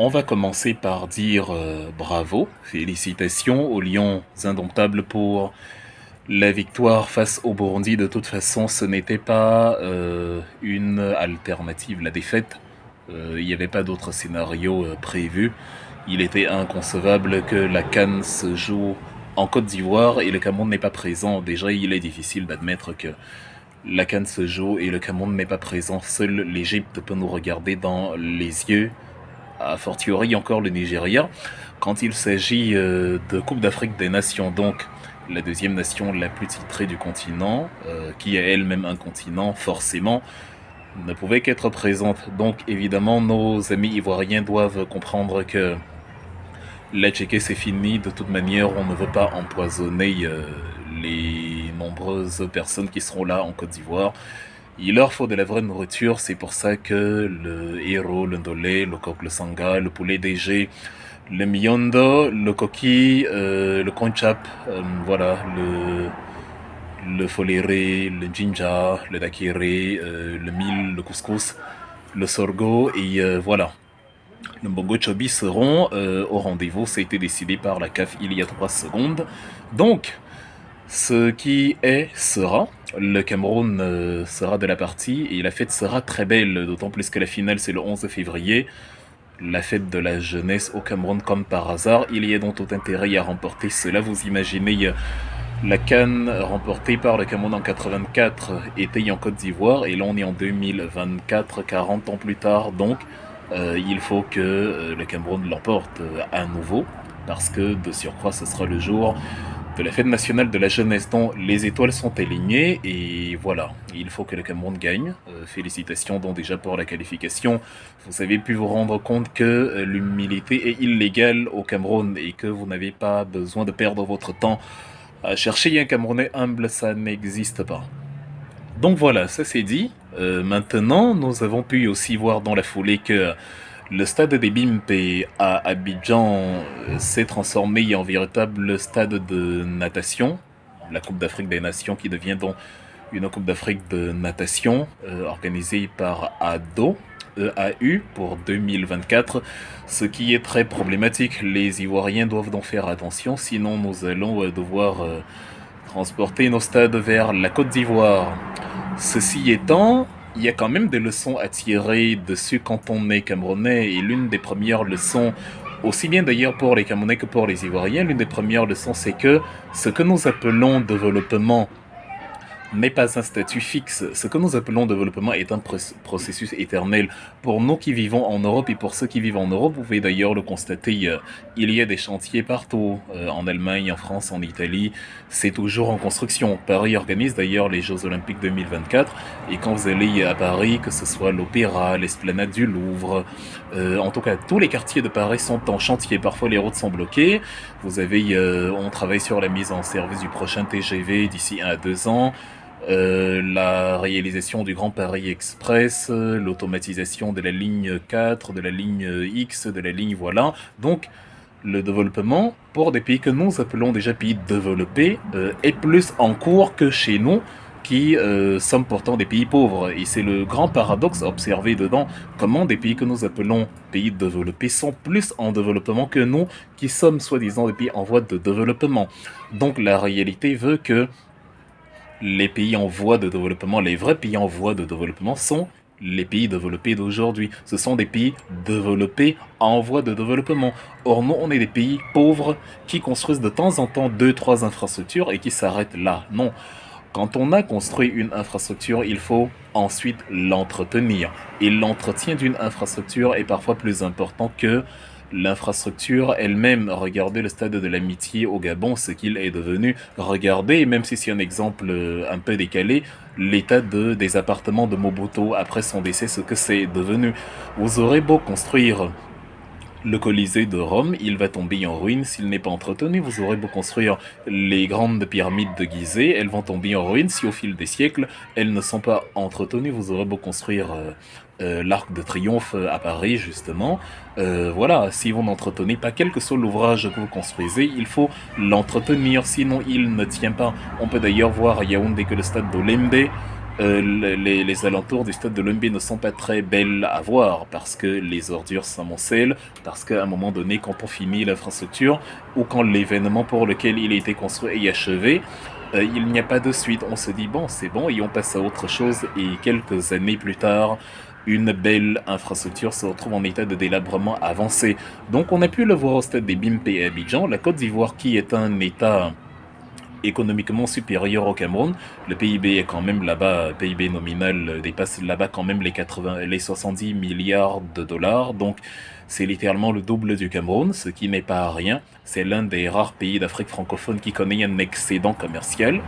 On va commencer par dire bravo, félicitations aux Lions indomptables pour la victoire face au Burundi. De toute façon, ce n'était pas une alternative, la défaite. Il n'y avait pas d'autre scénario prévu. Il était inconcevable que la CAN se joue en Côte d'Ivoire et le Cameroun n'est pas présent. Déjà, il est difficile d'admettre que la CAN se joue et le Cameroun n'est pas présent. Seule l'Égypte peut nous regarder dans les yeux, a fortiori encore le Nigeria, quand il s'agit de Coupe d'Afrique des Nations, donc la deuxième nation la plus titrée du continent, qui est elle-même un continent, forcément, ne pouvait qu'être présente. Donc évidemment, nos amis ivoiriens doivent comprendre que la Tchéquée c'est fini, de toute manière on ne veut pas empoisonner les nombreuses personnes qui seront là en Côte d'Ivoire. Il leur faut de la vraie nourriture, c'est pour ça que le héros, le ndolé, le coq, le sanga, le poulet DG, le miondo, le coquille, le conchap, voilà, le foléré, le jinja, le dakiré, le mil, le couscous, le sorgho et voilà. Le Mbongo Chobi seront au rendez-vous, ça a été décidé par la CAF il y a 3 secondes. Donc, ce qui est sera. Le Cameroun sera de la partie et la fête sera très belle, d'autant plus que la finale c'est le 11 février. La fête de la jeunesse au Cameroun comme par hasard. Il y a donc tout intérêt à remporter cela. Vous imaginez la CAN remportée par le Cameroun en 84 était en Côte d'Ivoire et là on est en 2024, 40 ans plus tard. Donc il faut que le Cameroun l'emporte à nouveau parce que de surcroît ce sera le jour de la fête nationale de la jeunesse dont les étoiles sont alignées et voilà, il faut que le Cameroun gagne. Félicitations donc déjà pour la qualification. Vous avez pu vous rendre compte que l'humilité est illégale au Cameroun et que vous n'avez pas besoin de perdre votre temps à chercher un Camerounais humble, ça n'existe pas. Donc voilà, ça c'est dit. Maintenant, nous avons pu aussi voir dans la foulée que le stade des Bimpe à Abidjan s'est transformé en véritable stade de natation. La Coupe d'Afrique des Nations qui devient donc une Coupe d'Afrique de natation organisée par ADO, EAU pour 2024, ce qui est très problématique. Les Ivoiriens doivent donc faire attention, sinon nous allons devoir transporter nos stades vers la Côte d'Ivoire. Ceci étant, il y a quand même des leçons à tirer dessus quand on est Camerounais. Et l'une des premières leçons, aussi bien d'ailleurs pour les Camerounais que pour les Ivoiriens, l'une des premières leçons, c'est que ce que nous appelons développement n'est pas un statut fixe. Ce que nous appelons développement est un processus éternel. Pour nous qui vivons en Europe et pour ceux qui vivent en Europe, vous pouvez d'ailleurs le constater, il y a des chantiers partout, en Allemagne, en France, en Italie, c'est toujours en construction. Paris organise d'ailleurs les Jeux Olympiques 2024 et quand vous allez à Paris, que ce soit l'Opéra, l'Esplanade du Louvre, en tout cas tous les quartiers de Paris sont en chantier. Parfois les routes sont bloquées. Vous avez, on travaille sur la mise en service du prochain TGV d'ici 1 à 2 ans. La réalisation du Grand Paris Express, l'automatisation de la ligne 4, de la ligne X, de la ligne voilà. Donc le développement pour des pays que nous appelons déjà pays développés est plus en cours que chez nous qui sommes pourtant des pays pauvres. Et c'est le grand paradoxe observé dedans, comment des pays que nous appelons pays développés sont plus en développement que nous qui sommes soi-disant des pays en voie de développement. Donc la réalité veut que les pays en voie de développement, les vrais pays en voie de développement sont les pays développés d'aujourd'hui. Ce sont des pays développés en voie de développement. Or, nous, on est des pays pauvres qui construisent de temps en temps 2-3 infrastructures et qui s'arrêtent là. Non. Quand on a construit une infrastructure, il faut ensuite l'entretenir. Et l'entretien d'une infrastructure est parfois plus important que l'infrastructure elle-même. Regardez le stade de l'amitié au Gabon, ce qu'il est devenu. Regardez, même si c'est un exemple un peu décalé, l'état des appartements de Mobutu après son décès, ce que c'est devenu. Vous aurez beau construire le Colisée de Rome, il va tomber en ruine s'il n'est pas entretenu. Vous aurez beau construire les grandes pyramides de Gizeh, elles vont tomber en ruine si au fil des siècles, elles ne sont pas entretenues. Vous aurez beau construire l'Arc de Triomphe à Paris, justement. Voilà, si vous n'entretenez pas, quel que soit l'ouvrage que vous construisez, il faut l'entretenir, sinon il ne tient pas. On peut d'ailleurs voir à Yaoundé que le stade d'Olembe Les alentours du stade de l'OMB ne sont pas très belles à voir parce que les ordures s'amoncellent, parce qu'à un moment donné, quand on finit l'infrastructure ou quand l'événement pour lequel il a été construit est achevé, il n'y a pas de suite. On se dit bon, c'est bon, et on passe à autre chose. Et quelques années plus tard, une belle infrastructure se retrouve en état de délabrement avancé. Donc on a pu le voir au stade des BIMP et Abidjan, la Côte d'Ivoire qui est un état économiquement supérieur au Cameroun. Le PIB est quand même là-bas, PIB nominal dépasse là-bas quand même les 70 milliards de dollars. Donc, c'est littéralement le double du Cameroun, ce qui n'est pas rien. C'est l'un des rares pays d'Afrique francophone qui connaît un excédent commercial.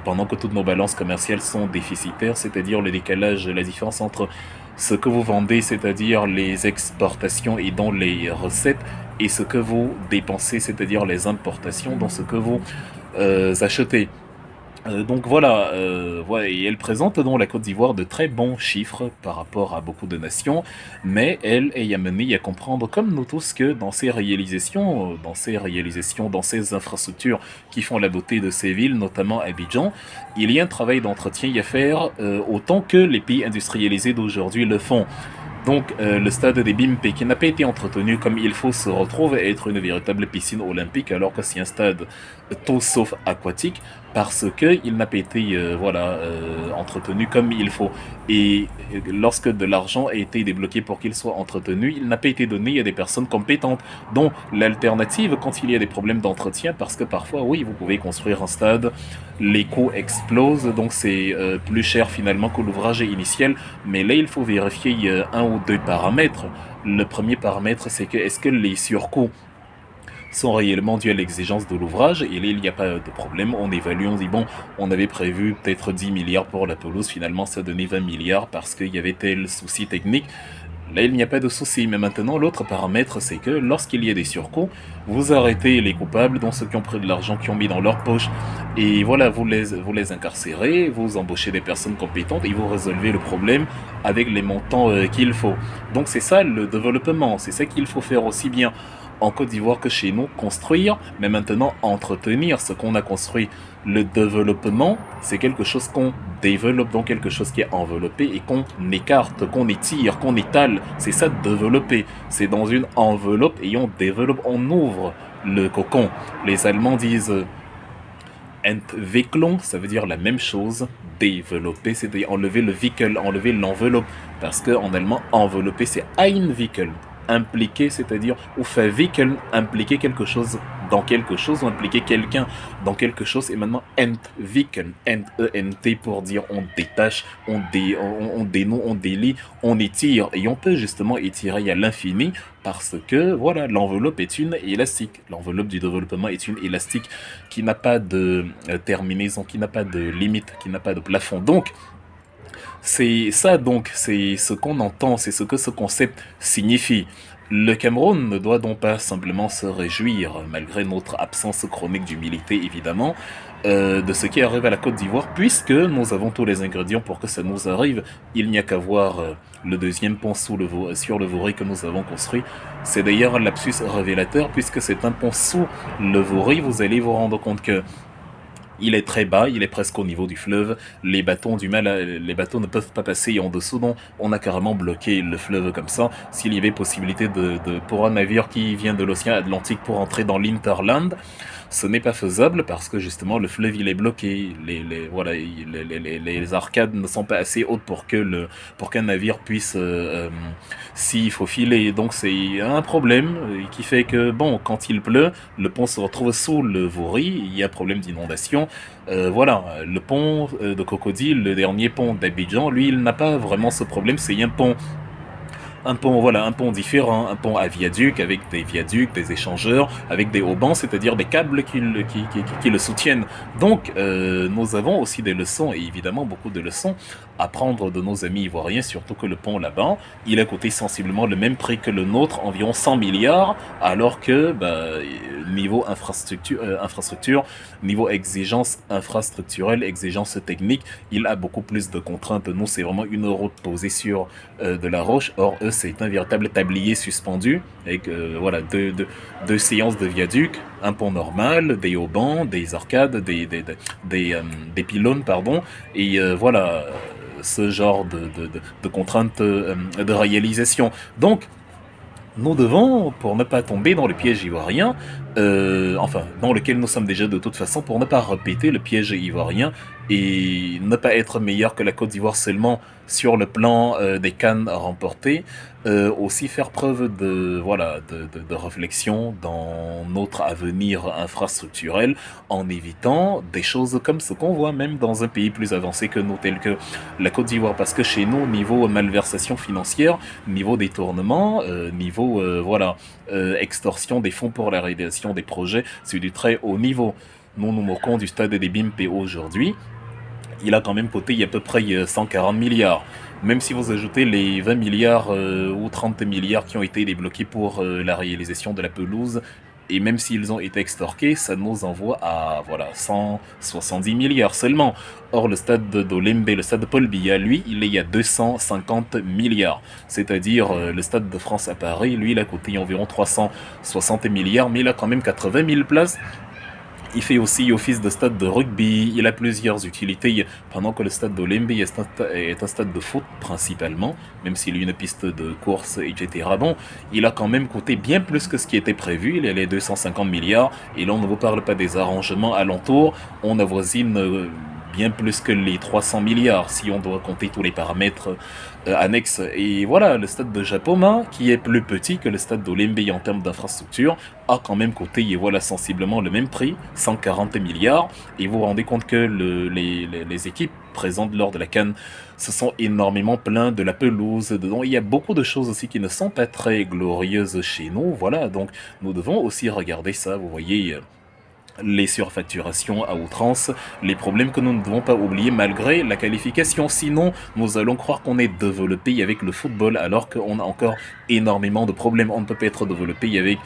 Pendant que toutes nos balances commerciales sont déficitaires, c'est-à-dire le décalage, la différence entre ce que vous vendez, c'est-à-dire les exportations et dans les recettes, et ce que vous dépensez, c'est-à-dire les importations, dans ce que vous achetez. Donc voilà, voilà, et elle présente dans la Côte d'Ivoire de très bons chiffres par rapport à beaucoup de nations, mais elle est amenée à comprendre, comme nous tous, que dans ces infrastructures qui font la beauté de ces villes, notamment Abidjan, il y a un travail d'entretien à faire autant que les pays industrialisés d'aujourd'hui le font. Donc le stade des BIMP qui n'a pas été entretenu comme il faut se retrouve à être une véritable piscine olympique alors que c'est un stade tout sauf aquatique parce que il n'a pas été entretenu comme il faut. Et lorsque de l'argent a été débloqué pour qu'il soit entretenu, il n'a pas été donné à des personnes compétentes. Donc l'alternative quand il y a des problèmes d'entretien, parce que parfois oui vous pouvez construire un stade, les coûts explosent, donc c'est plus cher finalement que l'ouvrage initial, mais là il faut vérifier un ou deux paramètres. Le premier paramètre c'est que est-ce que les surcoûts sont réellement dus à l'exigence de l'ouvrage, et là, il n'y a pas de problème, on évalue, on dit bon, on avait prévu peut-être 10 milliards pour la pelouse, finalement ça donnait 20 milliards parce qu'il y avait tel souci technique. Là, il n'y a pas de souci, mais maintenant, l'autre paramètre, c'est que lorsqu'il y a des surcoûts, vous arrêtez les coupables, dont ceux qui ont pris de l'argent, qui ont mis dans leur poche, et voilà, vous les incarcérez, vous embauchez des personnes compétentes, et vous résolvez le problème avec les montants qu'il faut. Donc c'est ça le développement, c'est ça qu'il faut faire aussi bien en Côte d'Ivoire que chez nous, construire, mais maintenant entretenir ce qu'on a construit. Le développement, c'est quelque chose qu'on développe, donc quelque chose qui est enveloppé et qu'on écarte, qu'on étire, qu'on étale. C'est ça développer. C'est dans une enveloppe et on développe, on ouvre le cocon. Les Allemands disent Entwicklung, ça veut dire la même chose, développer, c'est-à-dire enlever le Wickel, enlever l'enveloppe. Parce qu'en allemand, envelopper, c'est einwickeln. Impliquer, c'est-à-dire, ou verwickeln, impliquer quelque chose dans quelque chose, ou impliquer quelqu'un dans quelque chose, et maintenant entwickeln, N-E-N-T pour dire on détache, on dénoue, on délie, on étire, et on peut justement étirer à l'infini, parce que, voilà, l'enveloppe est une élastique, l'enveloppe du développement est une élastique qui n'a pas de terminaison, qui n'a pas de limite, qui n'a pas de plafond, donc, c'est ça donc, c'est ce qu'on entend, c'est ce que ce concept signifie. Le Cameroun ne doit donc pas simplement se réjouir, malgré notre absence chronique d'humilité évidemment, de ce qui arrive à la Côte d'Ivoire, puisque nous avons tous les ingrédients pour que ça nous arrive. Il n'y a qu'à voir le deuxième pont sur le Vouri que nous avons construit. C'est d'ailleurs un lapsus révélateur, puisque c'est un pont sous le Vouri. Vous allez vous rendre compte que il est très bas, il est presque au niveau du fleuve. Les bateaux ont du mal, les bateaux ne peuvent pas passer en dessous, donc on a carrément bloqué le fleuve comme ça. S'il y avait possibilité pour un navire qui vient de l'océan Atlantique pour entrer dans l'Interland, ce n'est pas faisable parce que justement le fleuve il est bloqué. Les arcades ne sont pas assez hautes pour qu'un navire puisse s'il faut filer. Donc c'est un problème qui fait que bon, quand il pleut, le pont se retrouve sous le Vouri, il y a un problème d'inondation. Voilà, le pont de Cocody, le dernier pont d'Abidjan, lui, il n'a pas vraiment ce problème. C'est un pont différent, un pont à viaduc avec des viaducs, des échangeurs, avec des haubans, c'est-à-dire des câbles qui le soutiennent. Donc, nous avons aussi des leçons, et évidemment beaucoup de leçons, à prendre de nos amis ivoiriens, surtout que le pont là-bas, il a coûté sensiblement le même prix que le nôtre, environ 100 milliards, alors que niveau infrastructure, niveau exigence infrastructurelle, exigence technique, il a beaucoup plus de contraintes. Nous, c'est vraiment une route posée sur de la roche. Or, eux, c'est un véritable tablier suspendu avec voilà deux séances de viaduc, un pont normal, des haubans, des arcades, des pylônes, pardon, et voilà ce genre de contraintes de réalisation. Donc, nous devons, pour ne pas tomber dans le piège ivoirien, enfin, dans lequel nous sommes déjà de toute façon, pour ne pas répéter le piège ivoirien et ne pas être meilleur que la Côte d'Ivoire seulement sur le plan des CAN remportées, aussi faire preuve de réflexion dans notre avenir infrastructurel en évitant des choses comme ce qu'on voit même dans un pays plus avancé que nous, tel que la Côte d'Ivoire. Parce que chez nous, niveau malversation financière, niveau détournement, niveau extorsion des fonds pour la réalisation des projets, c'est du très haut niveau. Nous nous moquons du stade des BIMP aujourd'hui. Il a quand même coté il y a à peu près 140 milliards. Même si vous ajoutez les 20 milliards ou 30 milliards qui ont été débloqués pour la réalisation de la pelouse, et même s'ils ont été extorqués, ça nous envoie à 170 milliards seulement. Or, le stade d'Olembe, le stade de Paul Biya, lui, il est à 250 milliards. C'est-à-dire, le stade de France à Paris, lui, il a coûté environ 360 milliards, mais il a quand même 80 000 places. Il fait aussi office de stade de rugby, il a plusieurs utilités, pendant que le stade d'Olembe est un stade de foot principalement, même s'il y a une piste de course, etc. Bon, il a quand même coûté bien plus que ce qui était prévu, il est les 250 milliards, et là on ne vous parle pas des arrangements alentours, on avoisine bien plus que les 300 milliards si on doit compter tous les paramètres annexes. Et voilà, le stade de Japoma, qui est plus petit que le stade d'Olembe en termes d'infrastructure, a quand même coûté, et voilà, sensiblement le même prix, 140 milliards. Et vous vous rendez compte que les équipes présentes lors de la CAN se sont énormément plaints de la pelouse. Dedans, il y a beaucoup de choses aussi qui ne sont pas très glorieuses chez nous. Voilà, donc nous devons aussi regarder ça, vous voyez les surfacturations à outrance, les problèmes que nous ne devons pas oublier malgré la qualification. Sinon, nous allons croire qu'on est développé avec le football alors qu'on a encore énormément de problèmes. On ne peut pas être développé avec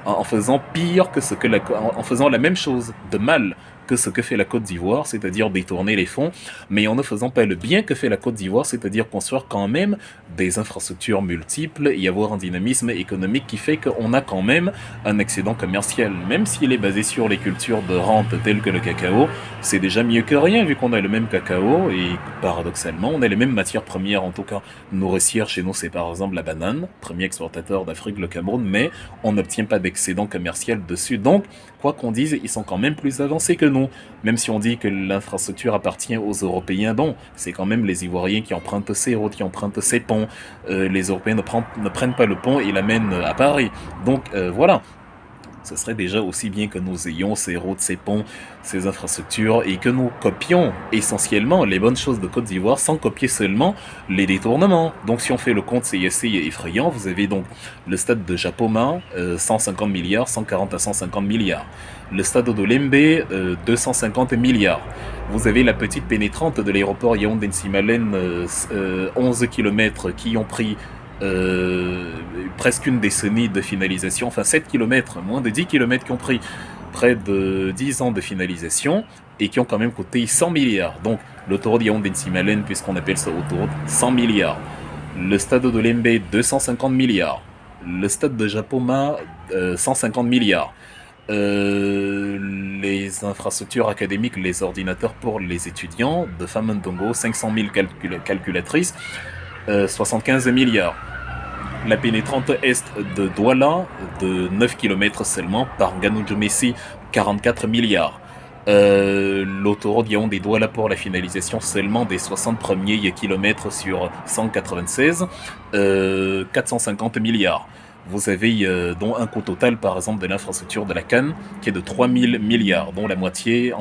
en faisant pire que ce que en faisant la même chose de mal que ce que fait la Côte d'Ivoire, c'est-à-dire détourner les fonds, mais en ne faisant pas le bien que fait la Côte d'Ivoire, c'est-à-dire construire quand même des infrastructures multiples et avoir un dynamisme économique qui fait qu'on a quand même un excédent commercial, même s'il est basé sur les cultures de rente telles que le cacao, c'est déjà mieux que rien vu qu'on a le même cacao et paradoxalement on a les mêmes matières premières, en tout cas nourricières chez nous, c'est par exemple la banane, premier exportateur d'Afrique, le Cameroun, mais on n'obtient pas d'excédent commercial dessus, donc quoi qu'on dise, ils sont quand même plus avancés que nous. Même si on dit que l'infrastructure appartient aux Européens, bon, c'est quand même les Ivoiriens qui empruntent ces routes, qui empruntent ces ponts. Les Européens ne prennent pas le pont et l'amènent à Paris. Donc voilà. Ce serait déjà aussi bien que nous ayons ces routes, ces ponts, ces infrastructures et que nous copions essentiellement les bonnes choses de Côte d'Ivoire sans copier seulement les détournements. Donc si on fait le compte, c'est assez effrayant. Vous avez donc le stade de Japoma, 150 milliards, 140 à 150 milliards. Le stade d'Olembe, 250 milliards. Vous avez la petite pénétrante de l'aéroport Yaoundé-Nsimalen, 11 km qui ont pris presque une décennie de finalisation, enfin 7 km, moins de 10 km qui ont pris près de 10 ans de finalisation et qui ont quand même coûté 100 milliards. Donc l'autoroute Yaoundé-Nsimalen, puisqu'on appelle ça autoroute, 100 milliards. Le stade de Lembe, 250 milliards. Le stade de Japoma, 150 milliards. Les infrastructures académiques, les ordinateurs pour les étudiants de Famandongo, 500 000 calculatrices, 75 milliards. La pénétrante est de Douala, de 9 km seulement, par Ganoudjo Messi, 44 milliards. L'autoroute Yaoundé-Douala pour la finalisation seulement des 60 premiers kilomètres sur 196, 450 milliards. Vous avez dont un coût total par exemple de l'infrastructure de la CAN qui est de 3000 milliards, dont la moitié